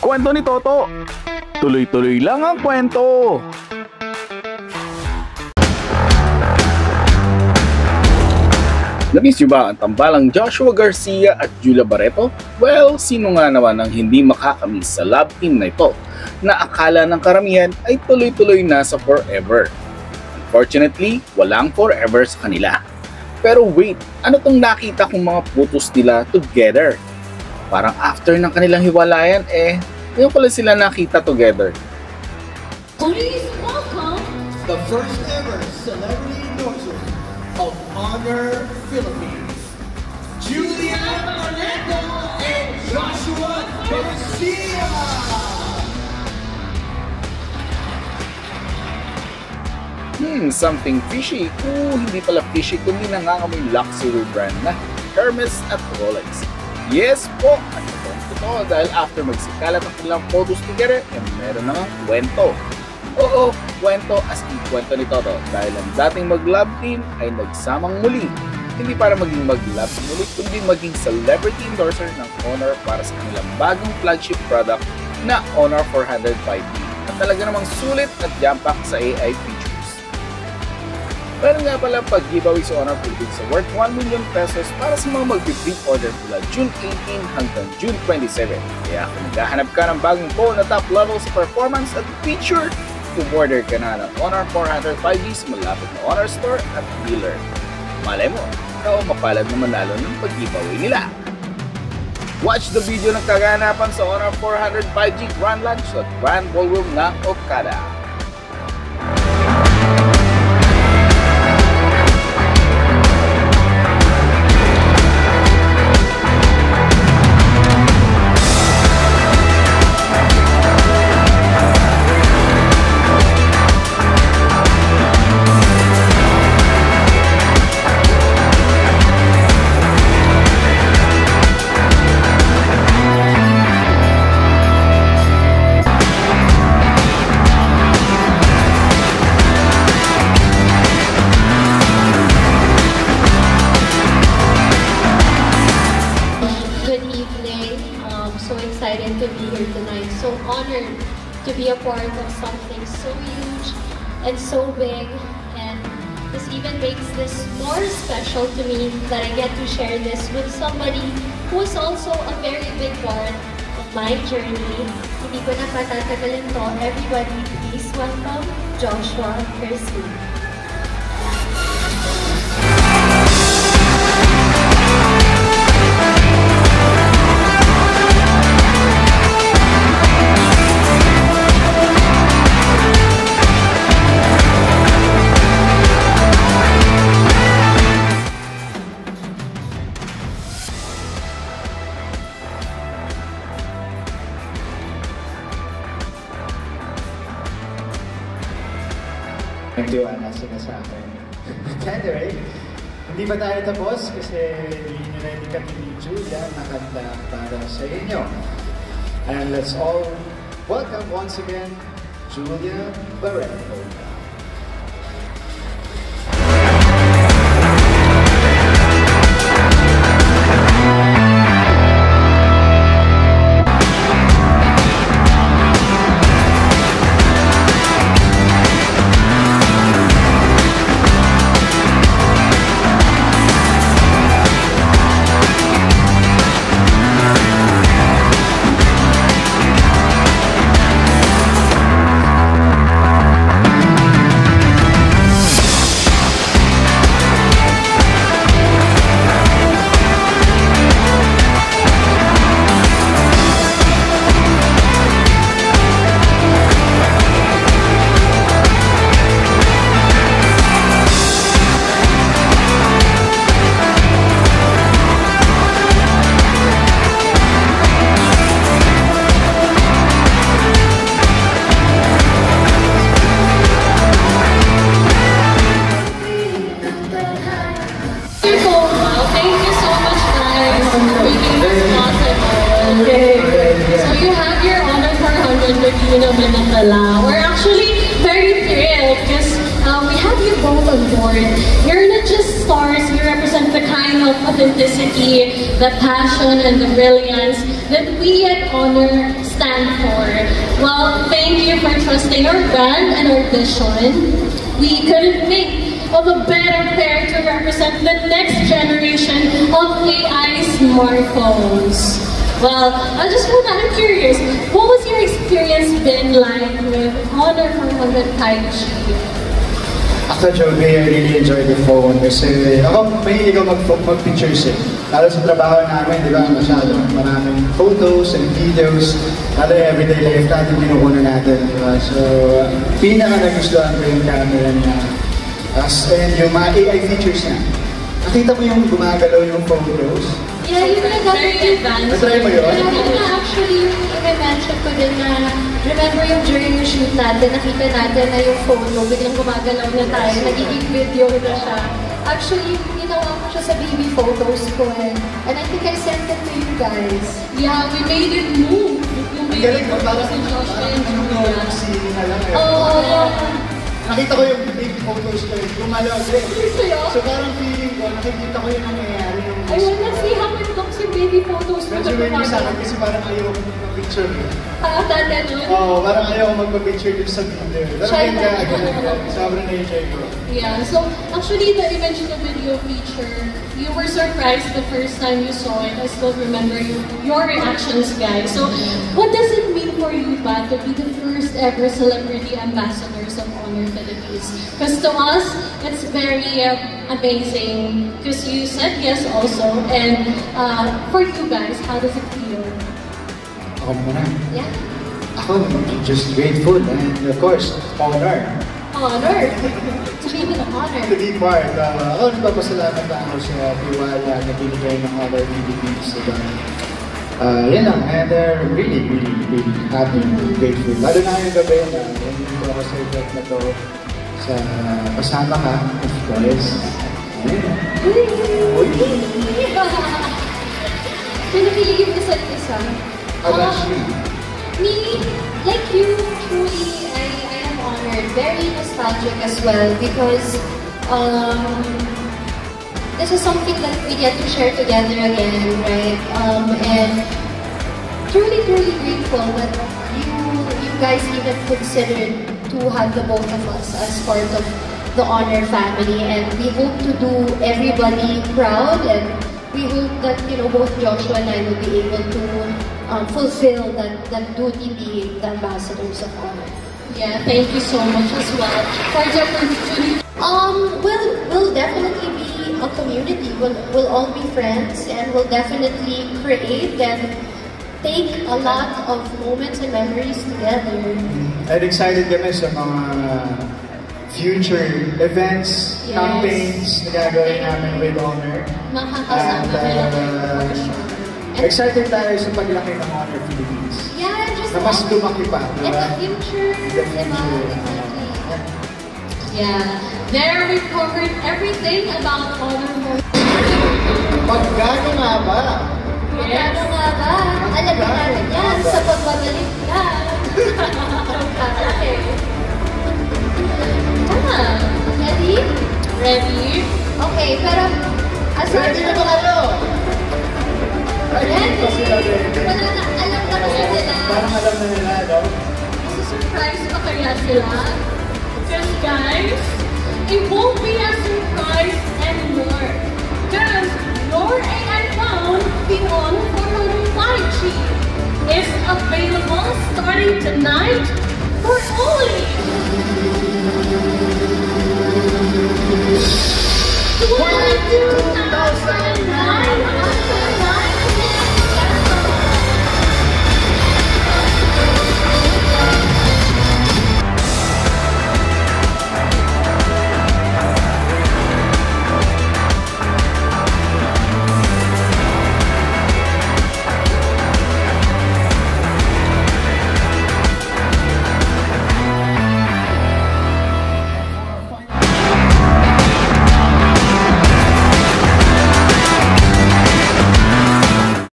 Kwento ni Toto. Tuloy-tuloy lang ang kwento. Namiss nyo ba ang tambalang Joshua Garcia at Julia Barreto? Well, sino nga naman ang hindi makakamiss sa love team na ito na akala ng karamihan ay tuloy-tuloy na sa forever. Unfortunately, walang forever sa kanila. Pero wait, ano tong nakita kong mga photos nila together? Parang after ng kanilang hiwalayan, ngayon pala sila nakita together. Please welcome the first ever celebrity endorsement of Honor Philippines, Julia Barreto and Joshua Garcia! Something fishy. Hindi pala fishy kundi nangangamoy luxury brand na Hermes at Rolex. Yes po, at totoo dahil after magsikalat ang kanilang photos together, meron namang kwento. Oo, kwento as in kwento ni Toto dahil ang dating mag-love team ay nagsamang muli. Hindi para maging mag-love team ulit, kundi maging celebrity endorser ng Honor para sa kanilang bagong flagship product na Honor 400 5D at talaga namang sulit at jam-pack sa AI features. Meron nga pala pag-giveaway sa Honor Philippines sa worth 1 million pesos para sa mga mag-pre-order mula June 18 hanggang June 27. Kaya kung naghahanap ka ng bagong phone na top level sa performance at feature, umorder ka na ng Honor 400 5G sa malapit na Honor Store at dealer. Malay mo, ikaw mapalad na manalo ng pag-giveaway nila. Watch the video ng kaganapan sa Honor 400 5G Grand Launch sa Grand Ballroom ng Okada. So excited to be here tonight. So honored to be a part of something so huge and so big. And this even makes this more special to me that I get to share this with somebody who is also a very big part of my journey. Hindi ko na patatagalin to. Everybody, please welcome Joshua Garcia. Nagtiwala sila sa akin. Anyway, hindi pa tayo tapos kasi ready kami ni Julia na kanta para sa inyo. And let's all welcome once again, Julia Barreto. We're actually very thrilled because we have you both on board. You're not just stars, you represent the kind of authenticity, the passion, and the brilliance that we at Honor stand for. Well, thank you for trusting our brand and our vision. We couldn't think of a better pair to represent the next generation of AI smartphones. Well, I'm curious, what was your experience been like with Honor 400 5G? Ako, Joby, I really enjoy the phone kasi ako mahilig ako mag-pictures eh. Lalo sa trabaho namin, di ba, masyadong maraming photos and videos. Lalo everyday life natin, pinukunan natin, di ba? So, pinaka-nagustuhan ko yung camera niya. And yung mga AI features niya. Nakita mo yung gumagalaw yung photos? Yeah, yun na very advanced. Natry mo yun? Actually, yung i-mention ko din na, remember yung during yung shoot natin, nakita natin na yung photo, biglang gumagalaw na tayo, nagiging video na siya. Actually, ginawa ko siya sa baby photos ko eh. And I think I sent it to you guys. Yeah, we made it move. Yung baby photos ni Josh and Julia. Oh, nakita ko yung baby photos ko, gumalaw din. So parang feeling ko, nakikita ko yung nangyayari yung I wanna see how it looks in baby photos. medyo weird sa akin kasi parang ayaw ko magpa-picture. Dati nun? Oo, parang ayaw ko magpa-picture dun sa video. Pero ganda, sobrang na-enjoy ko. Yeah, so actually the image to video feature, you were surprised the first time you saw it. I still remember your reactions, guys. So what does it mean for you, Pat, to be the first ever celebrity ambassadors of Honor Philippines? Because to us, it's very amazing because you said yes also. And for you guys, how does it feel? Ako muna. Yeah? Ako, just grateful and of course, honor. Honor. To be with honor. To be part. Ako, nagpapasalamat ako sa tiwala na binigay ng Honor Philippines. Diba? Yan lang. And really, really, really happy and grateful. Lalo na yung gabi na nandito ako sa event na to sa kasama ka, of course. Pinakiligin ko sa isa. How about you? Me, like you, truly, I am honored. Very nostalgic as well because this is something that we get to share together again, right? And truly, truly grateful that you guys even considered to have the both of us as part of the Honor family, and we hope to do everybody proud, and we hope that both Joshua and I will be able to fulfill that duty being the ambassadors of Honor. Yeah, thank you so much as well for the opportunity. We'll definitely be a community. We'll all be friends, and we'll definitely create and take a lot of moments and memories together. And excited kami sa mga future events, campaigns na gagawin namin with Honor. Makakasama kayo for sure. Excited tayo sa paglaki ng Honor Philippines. Yeah, just na mas lumaki pa, in the future. Exactly. Yeah. There we covered everything about Honor. Magkano nga ba? Magkano nga ba? Alam natin yan sa pagbabalik yan. Okay. Ready? Ready? Okay, pero ready na ba kayo? Ready? Wala na, alam na kasi nila. Parang alam na nila, no? Surprise pa kaya sila? Because guys, it won't be a surprise anymore. Because your AI phone, the Honor 400 5G, is available starting tonight for only $22,000.